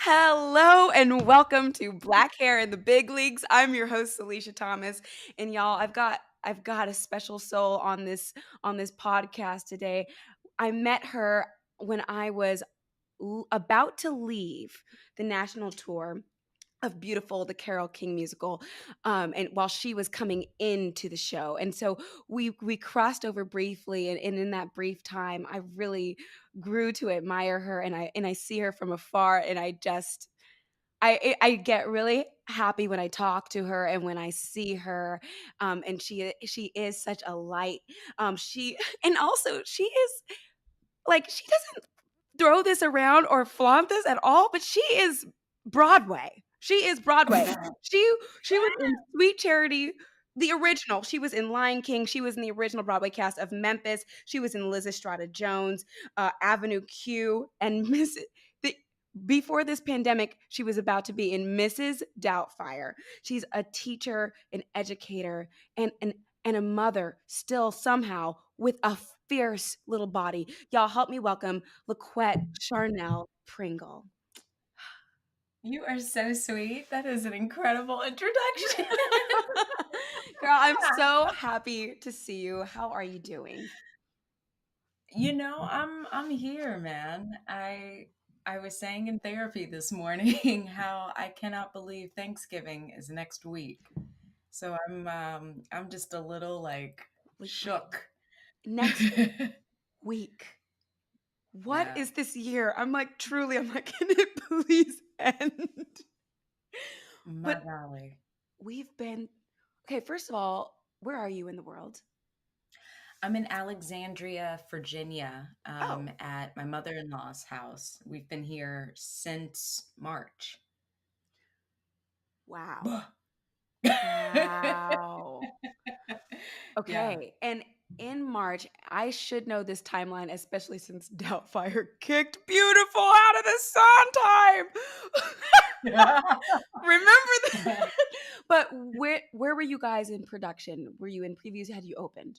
Hello and welcome to Black Hair in the Big Leagues. I'm your host Salisha Thomas, and y'all, I've got a special soul on this podcast today. I met her when I was about to leave the national tour of Beautiful, the Carole King musical, and while she was coming into the show, and so we crossed over briefly, and in that brief time, I really grew to admire her, and I see her from afar, and I get really happy when I talk to her and when I see her, and she is such a light. She and also she is like she doesn't throw this around or flaunt this at all, but she is Broadway. She is Broadway. She was in Sweet Charity, the original. She was in Lion King. She was in the original Broadway cast of Memphis. She was in Lysistrata Jones, Avenue Q, and Miss. The, before this pandemic, she was about to be in Mrs. Doubtfire. She's a teacher, an educator, and a mother still somehow with a fierce little body. Y'all help me welcome LaQuet Pringle. You are so sweet. That is an incredible introduction. Girl, I'm so happy to see you. How are you doing? I'm here, man. I was saying in therapy this morning how I cannot believe Thanksgiving is next week. So I'm just a little like shook. Next week. What Yeah. is this year? I'm like, truly, I'm like, can it please end? My But golly. we've been, okay, first of all, where are you in the world? I'm in Alexandria, Virginia, Oh, at my mother-in-law's house. We've been here since March. wow. Wow. Yeah. Okay. And in March, I should know this timeline, especially since Doubtfire kicked Beautiful out of the sun time. Remember that? But where were you guys in production? Were you in previews? Had you opened?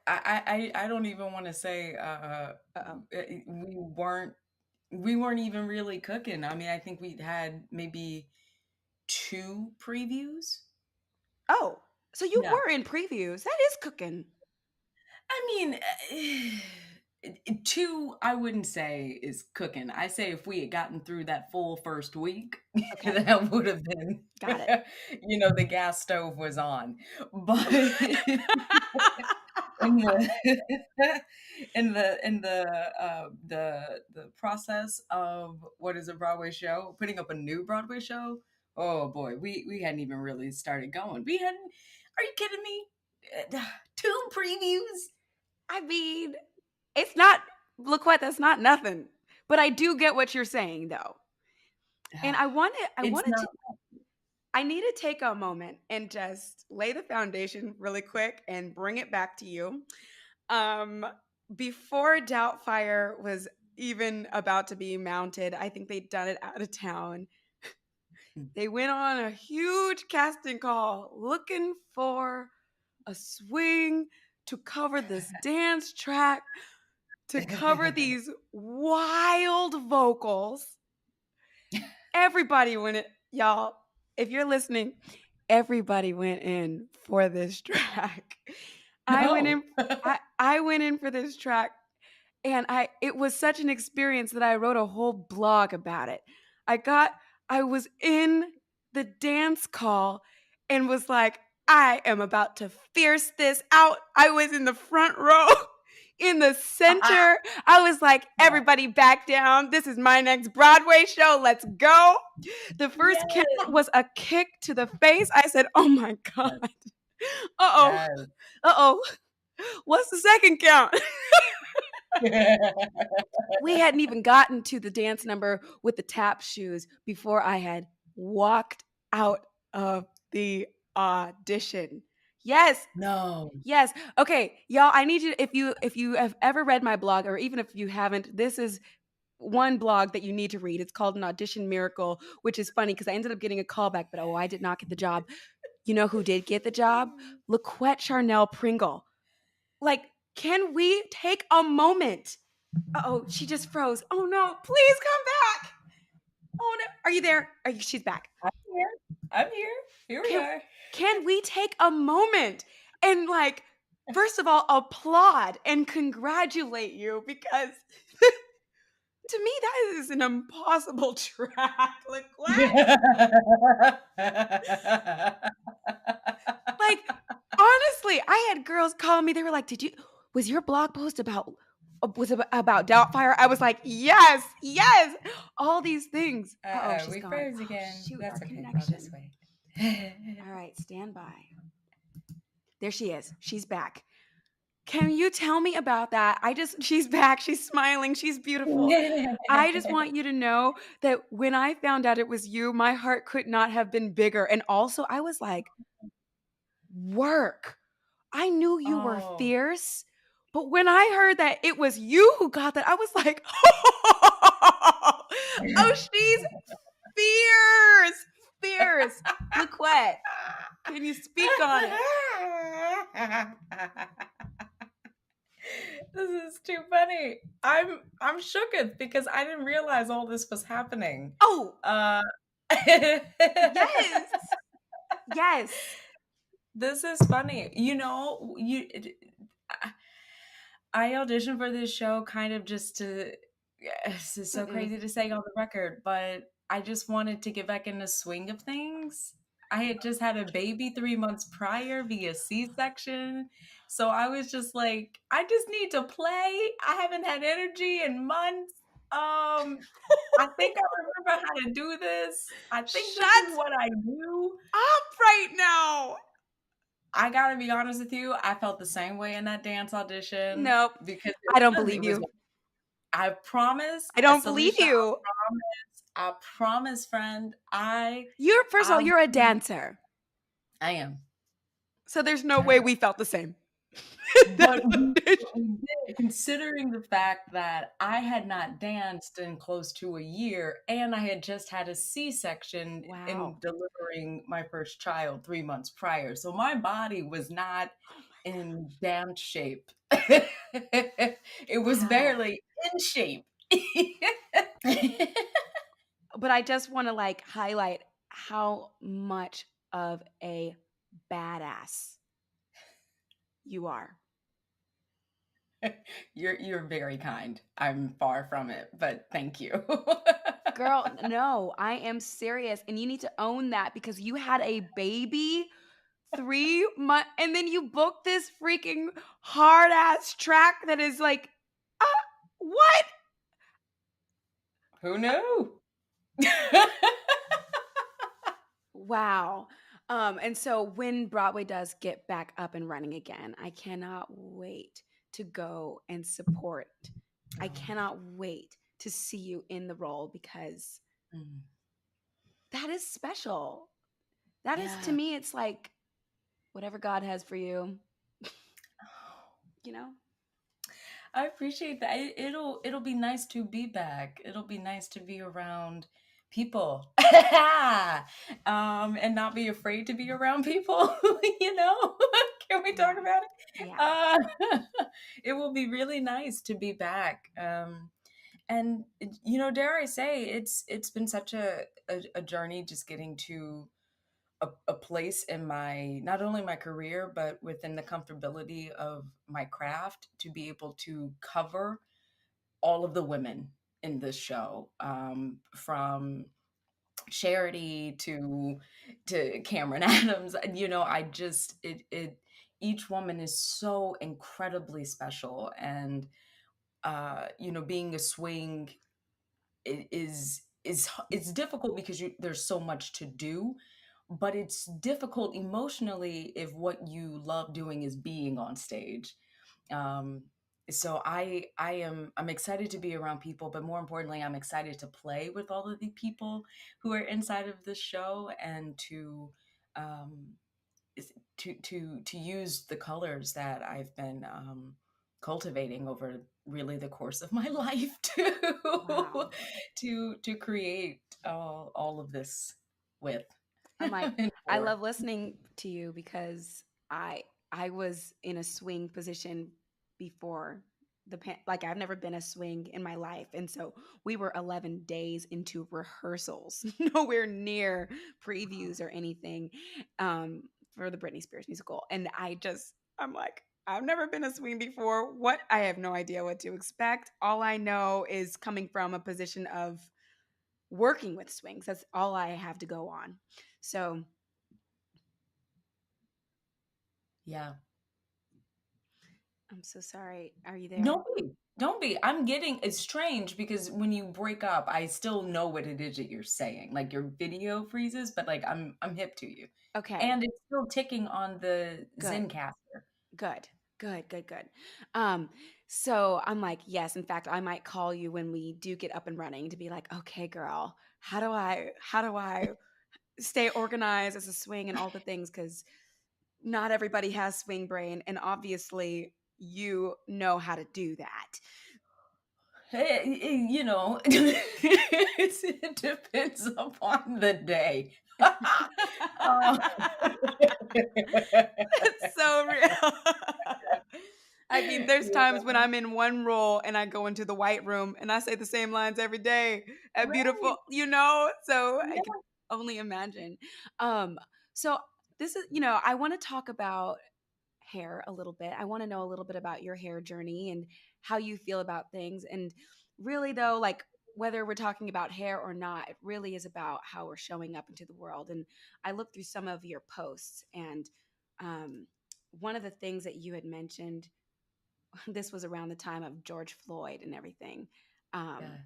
I don't even want to say Uh-oh. we weren't even really cooking. I mean, I think we had maybe two previews. Oh, so you Yeah. were in previews. That is cooking. I mean, two I wouldn't say is cooking. I say if we had gotten through that full first week, Okay. that would have been, Got it. the gas stove was on. But in the in the process of what is a Broadway show, putting up a new Broadway show. Oh boy, we hadn't even really started going. We hadn't. Are you kidding me? Two previews. I mean, it's not, look what, that's not nothing. But I do get what you're saying though. And I It's wanted not. to I need to take a moment and just lay the foundation really quick and bring it back to you. Um, Before Doubtfire was even about to be mounted, I think they'd done it out of town. They went on a huge casting call looking for a swing to cover this dance track, to cover these wild vocals. Everybody went in, y'all. If you're listening, everybody went in for this track. I went No. in. I went in for this track, and it was such an experience that I wrote a whole blog about it. I got. I was in the dance call and was like, I am about to fierce this out. I was in the front row. In the center, I was like, everybody back down. This is my next Broadway show. Let's go. The first count Yes. was a kick to the face. I said, oh my God. Yes. Uh-oh. Yes. Uh-oh. What's the second count? Yes. We hadn't even gotten to the dance number with the tap shoes before I had walked out of the audition. Yes. No. Yes. Okay, y'all, I need you, if you have ever read my blog, or even if you haven't, this is one blog that you need to read. It's called An Audition Miracle, which is funny because I ended up getting a call back, but I did not get the job. You know who did get the job? LaQuet Pringle. Like, can we take a moment? Oh, she just froze. Oh no, please come back. Oh no. Are you there? She's back. I'm here. I'm here. Here we Can are. can we take a moment and like first of all applaud and congratulate you because to me that is an impossible track. Like what? Like honestly, I had girls call me. They were like, was your blog post about about Doubtfire?" I was like, "Yes, yes." All these things. Uh-oh, she's We gone. froze Oh, again. shoot, our That's okay. Go this connection. way. All right, stand by. There she is. She's back. Can you tell me about that? She's back. She's smiling. She's beautiful. I just want you to know that when I found out it was you, my heart could not have been bigger. And also, I was like, work. I knew you were Oh. fierce, but when I heard that it was you who got that, I was like, oh, she's fierce, fierce. LaQuet, can you speak on it? This is too funny. I'm shooketh because I didn't realize all this was happening. Oh, Uh yes, yes. This is funny. I auditioned for this show kind of just to, this is so Mm-mm. crazy to say on the record, but I just wanted to get back in the swing of things. I had just had a baby 3 months prior via C-section. So I was just like, I just need to play. I haven't had energy in months. I think I remember how to do this. I think this is Shut what I do. up right now. I gotta be honest with you, I felt the same way in that dance audition Nope. because I don't it believe was, you. I promise, I don't believe Salisha, you. I promise, friend, First of all, I, you're a dancer. I am. So there's no way we felt the same. But we did, considering the fact that I had not danced in close to a year and I had just had a C-section in Wow. delivering my first child 3 months prior. So my body was not Oh in dance shape. It was wow. barely in shape. But I just want to like highlight how much of a badass you are. You're very kind. I'm far from it, but thank you. Girl, no, I am serious. And you need to own that because you had a baby 3 months and then you booked this freaking hard ass track that is like, what? Who knew? Wow. And so when Broadway does get back up and running again, I cannot wait to go and support. I cannot wait to see you in the role because Mm. that is special. That is to Yeah. me, it's like whatever God has for you, you know? I appreciate that. It'll be nice to be back. It'll be nice to be around people. And not be afraid to be around people, you know? Can we talk Yeah. about it? Yeah. It will be really nice to be back. And dare I say, it's been such a journey just getting to a place in my, not only my career but within the comfortability of my craft, to be able to cover all of the women in this show, from Charity to Cameron Adams. And I just, it each woman is so incredibly special. And being a swing, is it's difficult because there's so much to do, but it's difficult emotionally if what you love doing is being on stage. um so I'm excited to be around people, but more importantly, I'm excited to play with all of the people who are inside of this show, and um to use the colors that I've been cultivating over really the course of my life Wow. to create all of this with I'm like, and I for. love listening to you because I was in a swing position before. like I've never been a swing in my life. And so we were 11 days into rehearsals, nowhere near previews or anything um for the Britney Spears musical. And I'm like, I've never been a swing before. What? I have no idea what to expect. All I know is coming from a position of working with swings. That's all I have to go on. So Yeah. I'm so sorry. Are you there? Don't be. Don't be. It's strange because when you break up, I still know what it is that you're saying. Like your video freezes, but like I'm hip to you. Okay, And it's still ticking on the good. Zencaster. Good. Good, good, good. Um, so I'm like, yes, in fact, I might call you when we do get up and running to be like, okay, girl, how do I stay organized as a swing and all the things? Because not everybody has swing brain, and obviously you know how to do that. You know, it depends upon the day. Uh, It's so real. I mean, there's times when yeah, I'm in one role and I go into the white room and I say the same lines every day at right. beautiful, so I can Yeah, only imagine. Um, so this is, I want to talk about hair a little bit. I want to know a little bit about your hair journey and how you feel about things. And really, though, like whether we're talking about hair or not, it really is about how we're showing up into the world. And I looked through some of your posts, and um, one of the things that you had mentioned, this was around the time of George Floyd and everything. Um, yeah,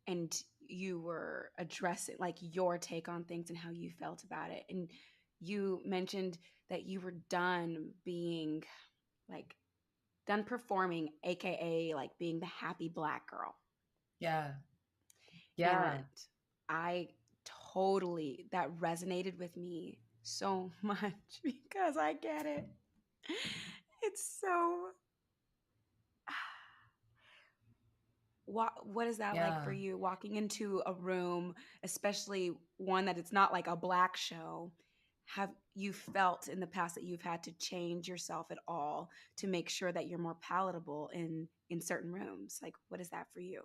and you were addressing like your take on things and how you felt about it. And you mentioned that you were done being like done performing, aka like being the happy black girl. yeah, And yeah. I totally, that resonated with me so much because I get it. It's so what is that like for Yeah. you walking into a room, especially one that it's not like a black show? Have you felt in the past that you've had to change yourself at all to make sure that you're more palatable in certain rooms? Like what is that for you?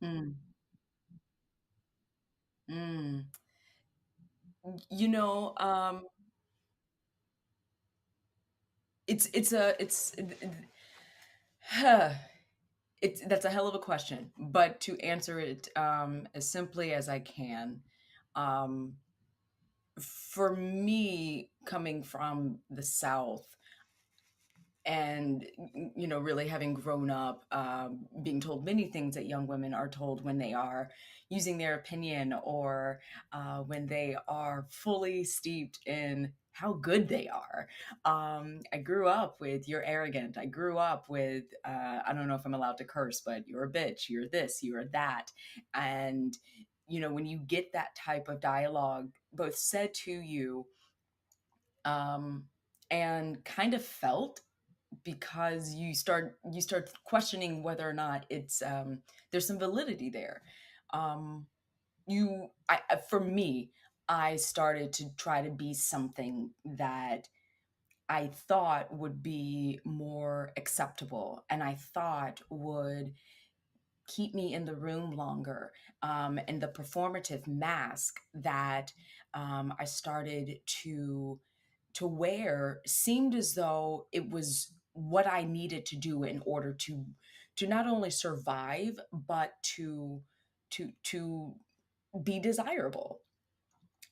Mm, mm. You know, huh, it's that's a hell of a question. But to answer it as simply as I can, um, for me, coming from the South, and really having grown up being told many things that young women are told when they are using their opinion, or when they are fully steeped in how good they are. I grew up with "you're arrogant." I grew up with I don't know if I'm allowed to curse, but "you're a bitch," "you're this," "you're that." And when you get that type of dialogue both said to you, um, and kind of felt, because you start questioning whether or not it's there's some validity there. For me, I started to try to be something that I thought would be more acceptable, and I thought would keep me in the room longer. And the performative mask that I started to wear seemed as though it was what I needed to do in order to not only survive, but to be desirable.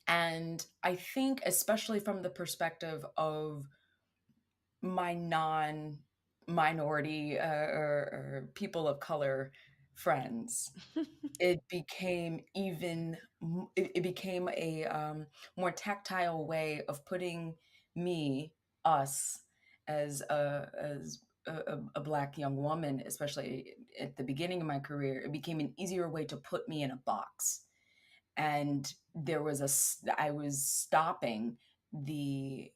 And I think, especially from the perspective of my non minority or people of color friends, it became it became a more tactile way of putting us as a black young woman, especially at the beginning of my career. It became an easier way to put me in a box. And I was stopping the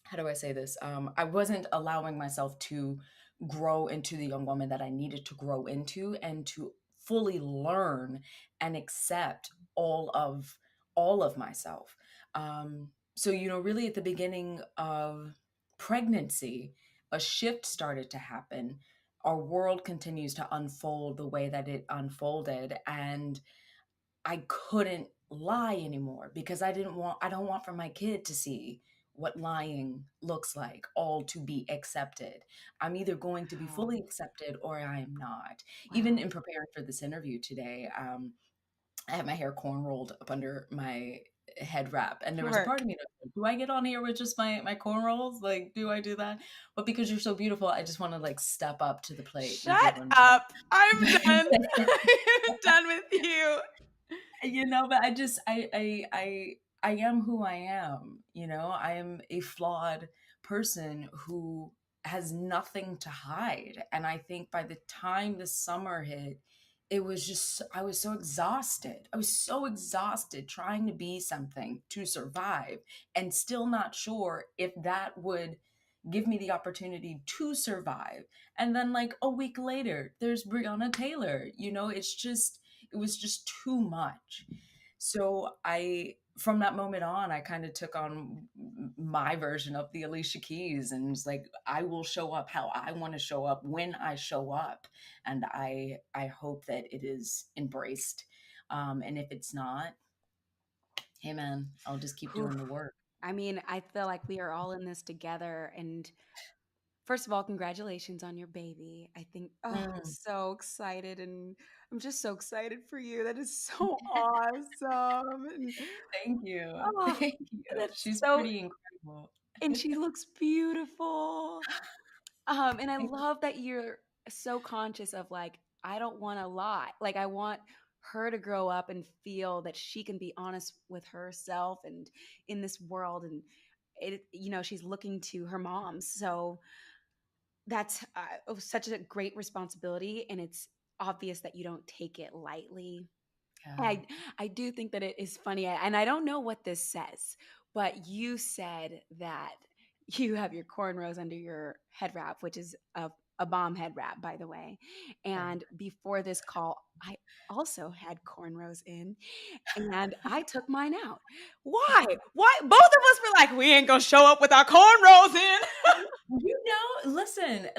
how do I say this? I wasn't allowing myself to grow into the young woman that I needed to grow into, and to fully learn and accept all of myself. So really at the beginning of pregnancy, a shift started to happen. Our world continues to unfold the way that it unfolded, and I couldn't lie anymore because I don't want for my kid to see what lying looks like, all to be accepted. I'm either going to be Wow. fully accepted or I am not. Even Wow. in preparing for this interview today, I have my hair corn rolled up under my head wrap, and there was a Work. part of me that was like, do I get on here with just my corn rolls? Like, do I do that? But because you're so beautiful, I just want to like step up to the plate and give Shut them up. I'm done. that. I'm done with you. But I am who I am. I am a flawed person who has nothing to hide. And I think by the time the summer hit, it was just I was so exhausted. I was so exhausted trying to be something to survive, and still not sure if that would give me the opportunity to survive. And then like a week later, there's Breonna Taylor. It was just too much. So from that moment on, I kind of took on my version of the Alicia Keys, and was like, I will show up how I want to show up when I show up. And I hope that it is embraced. And if it's not, hey man, I'll just keep Whew. doing the work. I mean, I feel like we are all in this together. And first of all, congratulations on your baby. I think, oh, I'm Mm, so excited. And I'm just so excited for you. That is so awesome. And thank you. oh, Thank you. that's She's so, pretty incredible. and she looks beautiful. And I love that you're so conscious of like, I don't want to lie. Like, I want her to grow up and feel that she can be honest with herself and in this world. And she's looking to her mom. So that's such a great responsibility. And it's obvious that you don't take it lightly. Yeah. I do think that it is funny, and I don't know what this says, but you said that you have your cornrows under your head wrap, which is a bomb head wrap, by the way. And before this call, I also had cornrows in, and I took mine out. Why? Why? Both of us were like, we ain't gonna show up with our cornrows in. Listen,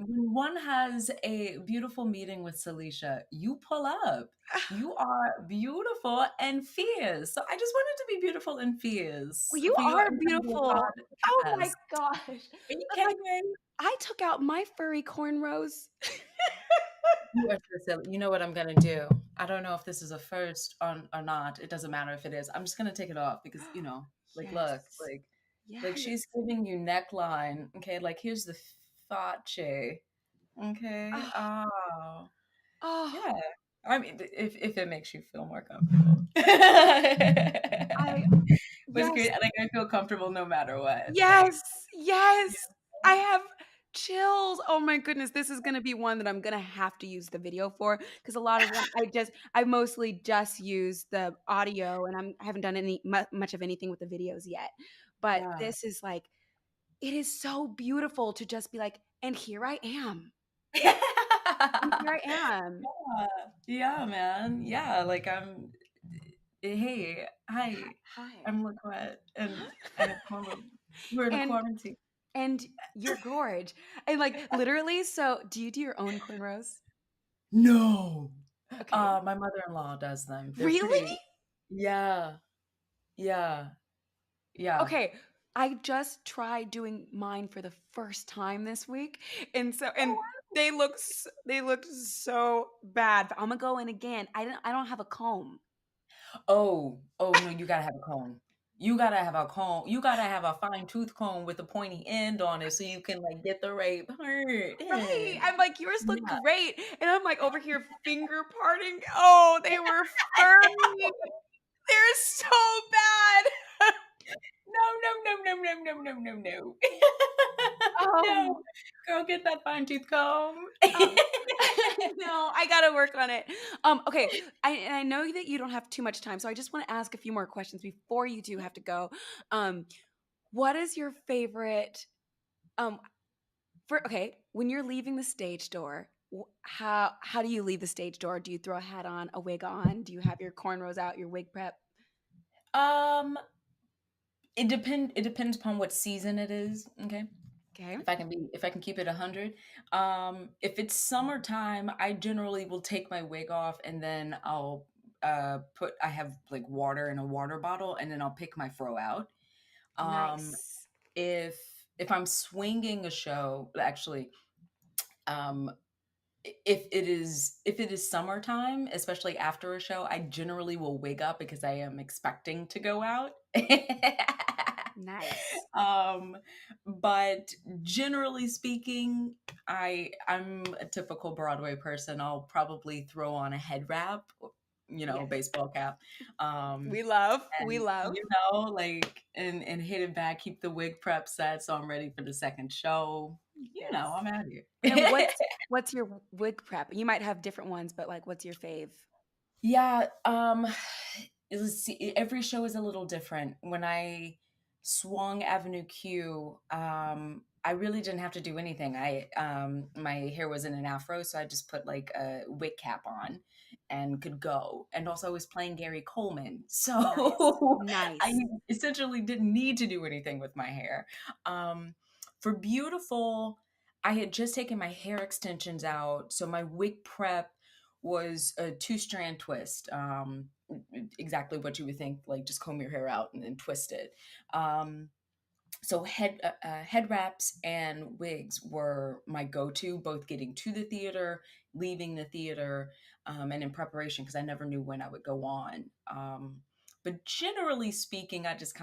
when one has a beautiful meeting with Salisha, you pull up. You are beautiful and fierce. So I just wanted to be beautiful and fierce Well, you for your are incredible beautiful. Oh my podcast. gosh. Are you But like, kidding me? I took out my furry cornrows. You are so silly. You know what I'm gonna do? I don't know if this is a first or not. It doesn't matter if it is. I'm just gonna take it off because like look, Yes. like she's Yes. giving you neckline. Okay, like here's the face. Okay. Oh, Oh. oh, Yeah. I mean, if it makes you feel more comfortable. I But it's yes, great. Like I feel comfortable no matter what. Like, yes, yes. I have chills. Oh my goodness, this is gonna be one that I'm gonna have to use the video for because a lot of them I mostly just use the audio and I haven't done much of anything with the videos yet. But yeah. this is like it is so beautiful to just be like, and here I am. And here I am. Yeah. Yeah, man. Yeah, like hey, hi. Hi. I'm LaQuet and I have we're in a And quarantine. and you're gorge. And like literally, so do you do your own cornrows? No. Okay. My mother-in-law does them. They're Really? pretty. Yeah. Yeah. Yeah. Okay. I just tried doing mine for the first time this week. And Oh, they look so bad. But I'm gonna go in again. I don't have a comb. oh no, you gotta have a comb. You gotta have a comb. You gotta have a fine tooth comb with a pointy end on it so you can like get the right part Right. in. I'm like, yours look Yeah. great. And I'm like over here finger parting. Oh, they were furry. They're so bad. No, no, no, no, no, no, no, no, no. No. Um, Girl, get that fine tooth comb. um, no, I gotta work on it. Okay, I know that you don't have too much time, so I just want to ask a few more questions before you do have to go. Um, what is your favorite? Um, when you're leaving the stage door, how do you leave the stage door? Do you throw a hat on, a wig on? Do you have your cornrows out, your wig prep? Um, it depends upon what season it is. Okay. Okay. If I can keep it 100. If it's summertime, I generally will take my wig off and then I'll I have like water in a water bottle and then I'll pick my fro out. Um, Nice. if I'm swinging a show, actually, um, if it is summertime, especially after a show, I generally will wig up because I am expecting to go out. Nice. um, but generally speaking, I'm a typical Broadway person. I'll probably throw on a head wrap, Yes. baseball cap. Um, We love. We and love. like and hit it back, keep the wig prep set so I'm ready for the second show. Yes. I'm out here. And what's your wig prep? You might have different ones, but like what's your fave? Yeah, let's see, every show is a little different. When I swung Avenue Q, I really didn't have to do anything. My hair was in an afro, so I just put like a wig cap on and could go. And also I was playing Gary Coleman. Nice. So I Nice. essentially didn't need to do anything with my hair. Um, for Beautiful, I had just taken my hair extensions out, so my wig prep was a two-strand twist. Exactly what you would think, like just comb your hair out and then twist it. Um, so head wraps and wigs were my go-to, both getting to the theater, leaving the theater, and in preparation because I never knew when I would go on. But generally speaking, I just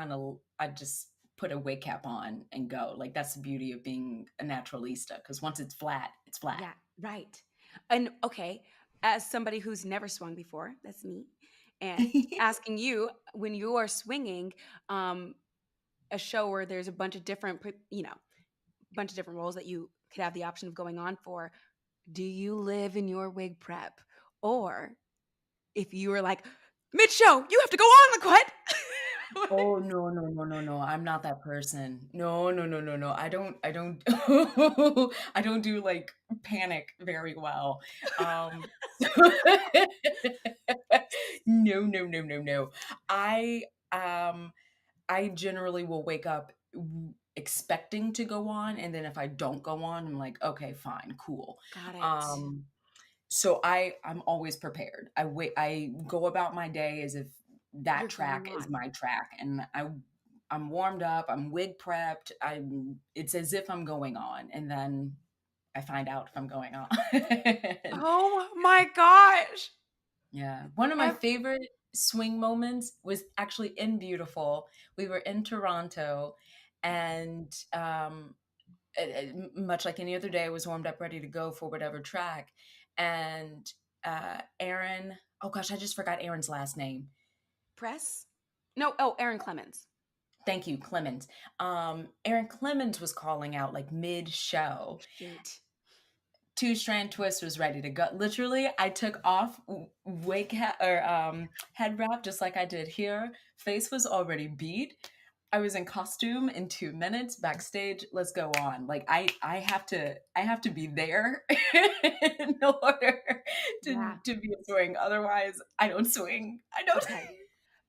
put a wig cap on and go. Like that's the beauty of being a naturalista because once it's flat, it's flat. Yeah, right. And okay, as somebody who's never swung before, that's me, and asking you when you are swinging um, a show where there's a bunch of different, bunch of different roles that you could have the option of going on for, do you live in your wig prep? Or if you were like, mid show, you have to go on, LaQuet. Oh, no, no, no, no, no. I'm not that person. No, no, no, no, no. I don't I don't do like panic very well. Um No, no, no, no, no. I um I generally will wake up expecting to go on and then if I don't go on, I'm like, okay, fine, cool. Got it. Um so I'm always prepared. I go about my day as if that You're going track is on. my track and I'm warmed up, I'm wig prepped. It's as if I'm going on and then I find out if I'm going on. Oh my gosh. Yeah. One of my Ev- favorite swing moments was actually in Beautiful. We were in Toronto and much like any other day, I was warmed up, ready to go for whatever track. And Aaron, oh gosh, I just forgot Aaron's last name. Press? No, oh, Aaron Clemens. Thank you, Clemens. Aaron Clemens was calling out like mid show. Shoot. Two strand twist was ready to go. Literally, I took off head wrap just like I did here. Face was already beat. I was in costume in 2 minutes backstage. Let's go on. Like I have to be there in order Yeah. to be a swing. Otherwise, I don't swing. I don't. Okay.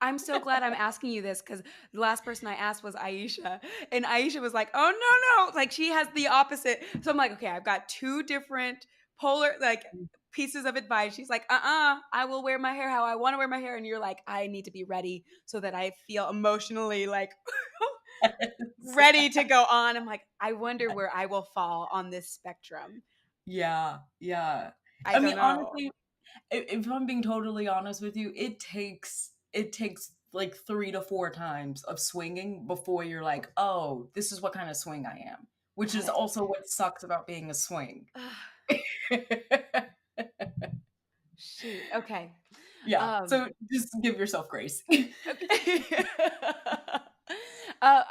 I'm so glad I'm asking you this because the last person I asked was Aisha. And Aisha was like, oh, no, no. Like she has the opposite. So I'm like, okay, I've got two different polar, like pieces of advice. She's like, I will wear my hair how I want to wear my hair. And you're like, I need to be ready so that I feel emotionally like ready to go on. I'm like, I wonder where I will fall on this spectrum. Yeah, yeah. I I don't mean, know. honestly, if I'm being totally honest with you, it takes like 3 to 4 times of swinging before you're like, oh, this is what kind of swing I am. Which Got is it. also what sucks about being a swing. Shoot. Okay. Yeah. Um, So just give yourself grace. Okay.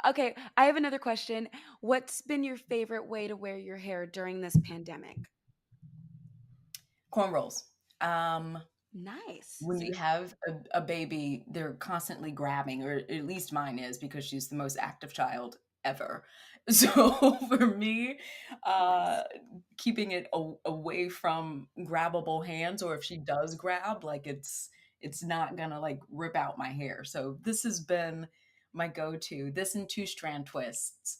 Okay, I have another question. What's been your favorite way to wear your hair during this pandemic? Cornrows. Um, Nice. when So you you, have a baby, they're constantly grabbing, or at least mine is because she's the most active child ever. So for me, uh, nice. keeping it away from grabbable hands, or if she does grab, like it's not gonna like rip out my hair. So this has been my go-to. This and two strand twists.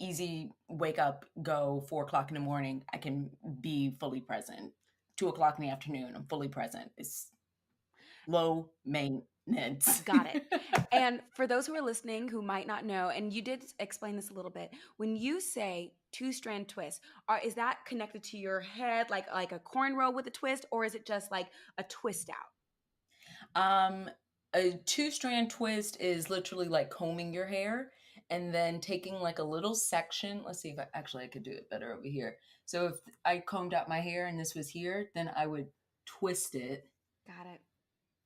easy wake up, go 4 o'clock in the morning. I can be fully present. 2 o'clock in the afternoon, I'm fully present. It's low maintenance. Got it. And for those who are listening who might not know, and you did explain this a little bit, when you say two-strand twist, is that connected to your head like a cornrow with a twist, or is it just like a twist out? A two-strand twist is literally like combing your hair and then taking like a little section. Let's see if I could do it better over here. So if I combed out my hair and this was here, then I would twist it, Got it.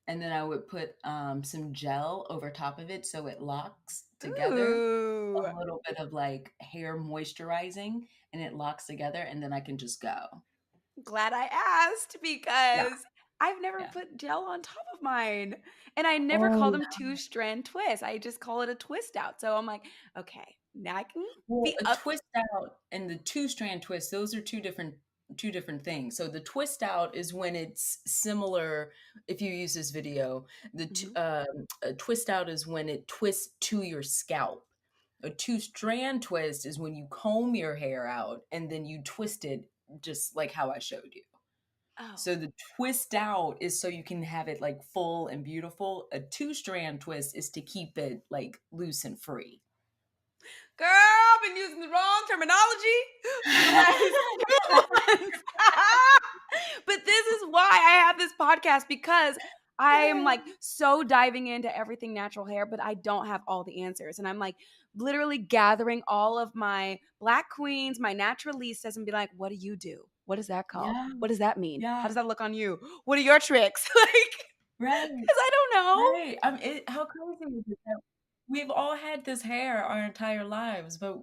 and then I would put some gel over top of it so it locks together. Ooh. A little bit of like hair moisturizing, and it locks together, and then I can just go. Glad I asked Yeah, because I've never yeah. put gel on top of mine. And I never call Oh, them two-strand twists. I just call it a twist out. So I'm like, okay, now I can well, be a up. twist out and the two-strand twist, those are two different things. So the twist out is when it's similar. If you use this video, Mhm. a twist out is when it twists to your scalp. A two-strand twist is when you comb your hair out and then you twist it just like how I showed you. Oh, So the twist out is so you can have it like full and beautiful. A two-strand twist is to keep it like loose and free. girl, I've been using the wrong terminology for the last 2 months. But this is why I have this podcast because I am like so diving into everything natural hair, but I don't have all the answers. And I'm like literally gathering all of my black queens, my naturalistas, and be like, what do you do? What is that called? Yeah, What does that mean? How yeah, does that look on you? What are your tricks? Like, right, because I don't know. right. How crazy is it that we've all had this hair our entire lives, but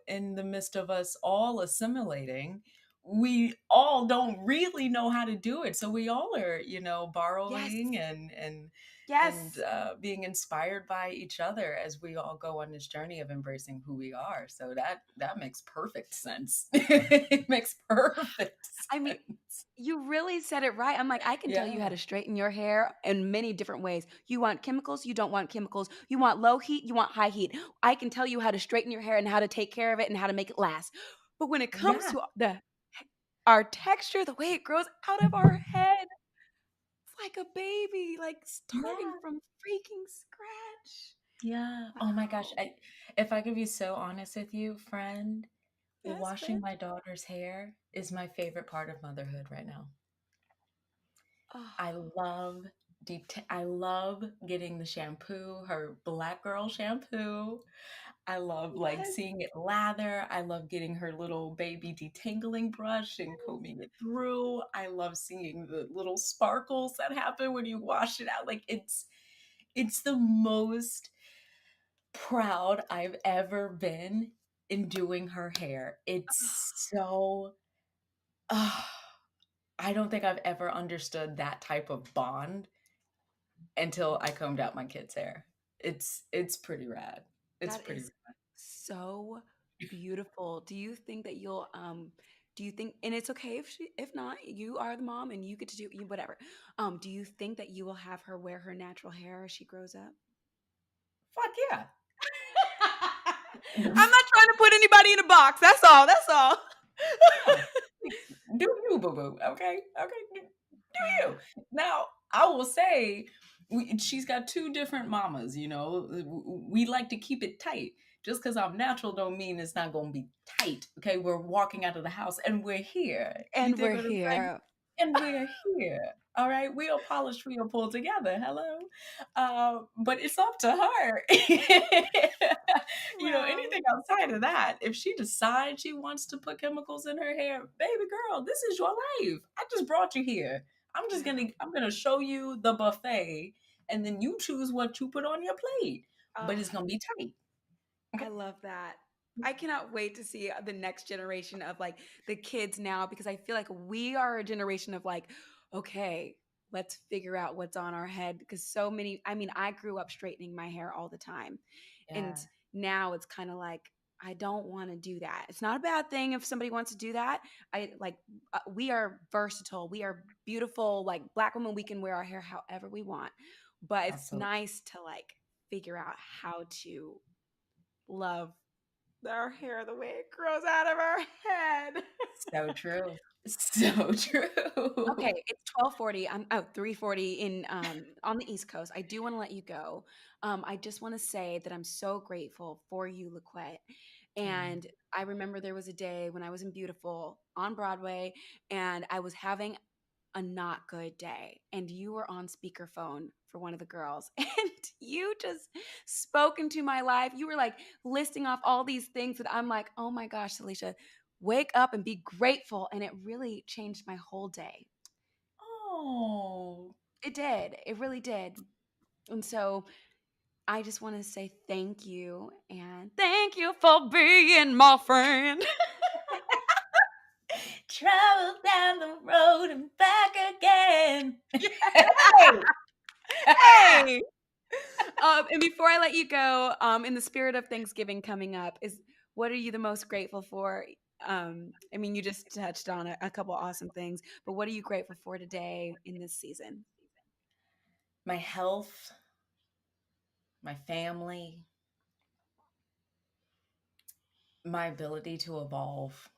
in the midst of us all assimilating, we all don't really know how to do it. So we all are, Yes. borrowing and Yes. being inspired by each other as we all go on this journey of embracing who we are. So that makes perfect sense. It makes perfect I mean, sense. you really said it right. I'm like, I can tell you how Yeah. to straighten your hair in many different ways. You want chemicals, you don't want chemicals. You want low heat, you want high heat. I can tell you how to straighten your hair and how to take care of it and how to make it last. But when it comes Yeah. to the our texture, the way it grows out of our head, it's like a baby, like starting Yeah. from freaking scratch. Yeah. Oh my gosh. Wow. If I could be so honest with you, friend, Yes, washing friend. my daughter's hair is my favorite part of motherhood right now. Oh, I love I love getting the shampoo, her black girl shampoo. I love like yes. seeing it lather. I love getting her little baby detangling brush and combing it through. I love seeing the little sparkles that happen when you wash it out. Like it's the most proud I've ever been in doing her hair. It's so uh, I don't think I've ever understood that type of bond until I combed out my kid's hair. It's pretty rad. It's That pretty is rad. so beautiful. Do you think and it's okay if not, you are the mom and you get to do you whatever. Do you think that you will have her wear her natural hair as she grows up? Fuck yeah. I'm not trying to put anybody in a box. That's all. That's all. Yeah. Do you, boo boo? Okay, okay. Do you? Now, I will say, she's got two different mamas. We like to keep it tight. Just because I'm natural don't mean it's not going to be tight. Okay, we're walking out of the house and we're here. You And dig we're what I'm saying? here. And we're here. All right, we are polished, we are pulled together. Hello, but it's up to her. Wow. Anything outside of that, if she decides she wants to put chemicals in her hair, baby girl, this is your life. I just brought you here. Yeah. I'm gonna show you the buffet, and then you choose what you put on your plate. But Oh, it's gonna be tight. I Okay. love that. I cannot wait to see the next generation of like the kids now because I feel like we are a generation of like, okay, let's figure out what's on our head because so many, I mean, I grew up straightening my hair all the time. And Yeah, now it's kind of like, I don't want to do that. It's not a bad thing if somebody wants to do that. I like, we are versatile. We are beautiful. Like black women, we can wear our hair however we want. But it's absolutely. nice to like figure out how to love our hair the way it grows out of our head. So true. So Okay, true. it's 12:40. I'm 3:40 in on the East Coast. I do want to let you go. I just want to say that I'm so grateful for you, LaQuet. Oh. And I remember there was a day when I was in Beautiful on Broadway and I was having a not good day and you were on speakerphone for one of the girls and you just spoke into my life. You were like listing off all these things that I'm like, oh my gosh, Salisha, wake up and be grateful. And it really changed my whole day. Oh. It did. It really did. And so I just want to say thank you and thank you for being my friend. Travel down the road and back again. Yeah. Hey. And before I let you go, in the spirit of Thanksgiving coming up, is what are you the most grateful for? I mean, you just touched on a couple awesome things, but what are you grateful for today in this season? My health, my family, my ability to evolve.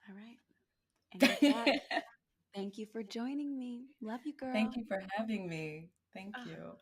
All right. And with that, thank you for joining me. Love you, girl. Thank you for having me. Thank Ah. you.